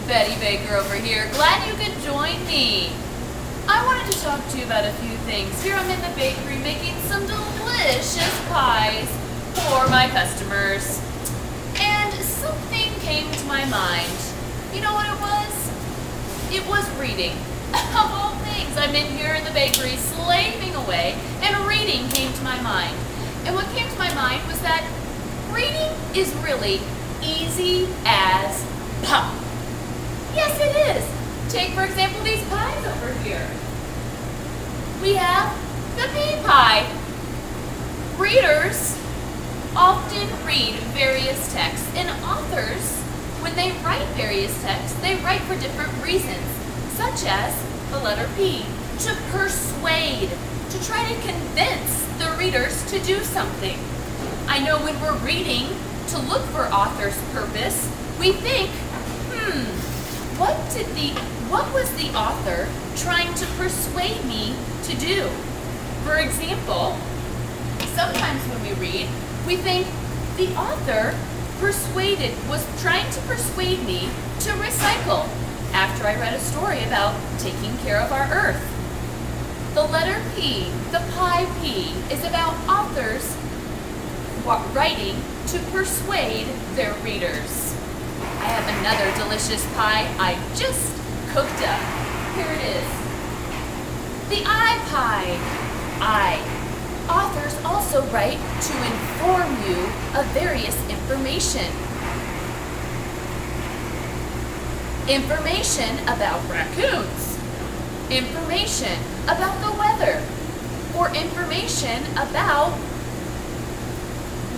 Betty Baker over here. Glad you could join me. I wanted to talk to you about a few things. Here I'm in the bakery making some delicious pies for my customers. And something came to my mind. You know what it was? It was reading. Of all things, I'm in here in the bakery slaving away, and reading came to my mind. And what came to my mind was that reading is really easy as pop. Yes, it is. Take, for example, these pies over here. We have the P.I.E. Readers often read various texts, and authors, when they write various texts, they write for different reasons, such as the letter P, to persuade, to try to convince the readers to do something. I know when we're reading to look for author's purpose, we think, what was the author trying to persuade me to do? For example, sometimes when we read, we think the author was trying to persuade me to recycle after I read a story about taking care of our earth. The letter P, the P.I.E, is about authors writing to persuade their readers. I have another delicious pie I just cooked up. Here it is. The I. Authors also write to inform you of various information. Information about raccoons. Information about the weather. Or information about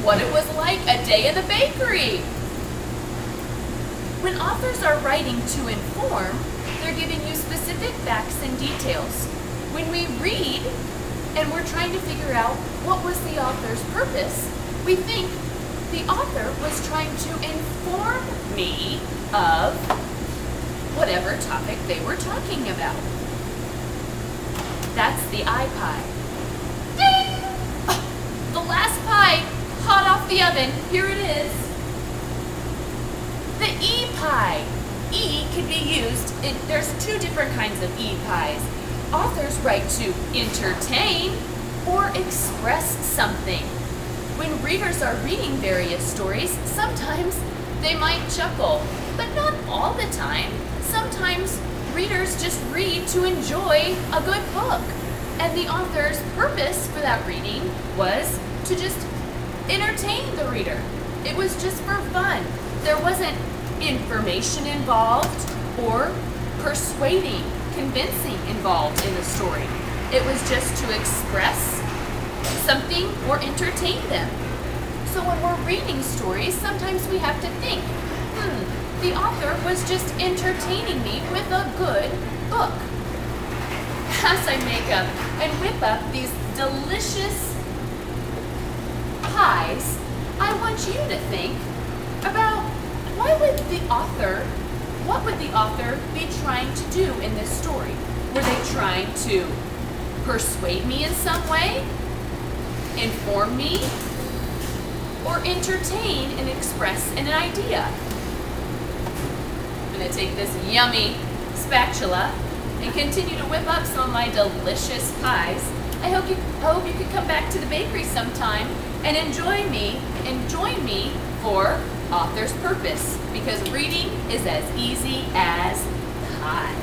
what it was like a day in the bakery. When authors are writing to inform, they're giving you specific facts and details. When we read and we're trying to figure out what was the author's purpose, we think the author was trying to inform me of whatever topic they were talking about. That's the I. Ding! Oh, the last pie, hot off the oven. Here it is. The E. E can be used, there's two different kinds of E-pies. Authors write to entertain or express something. When readers are reading various stories, sometimes they might chuckle, but not all the time. Sometimes readers just read to enjoy a good book, and the author's purpose for that reading was to just entertain the reader. It was just for fun. There wasn't information involved or persuading, convincing involved in the story. It was just to express something or entertain them. So when we're reading stories, sometimes we have to think, the author was just entertaining me with a good book. As I make up and whip up these delicious pies, I want you to think about what would the author be trying to do in this story? Were they trying to persuade me in some way, inform me, or entertain and express an idea? I'm going to take this yummy spatula and continue to whip up some of my delicious pies. I hope you could come back to the bakery sometime and join me for Author's Purpose, because reading is as easy as pie.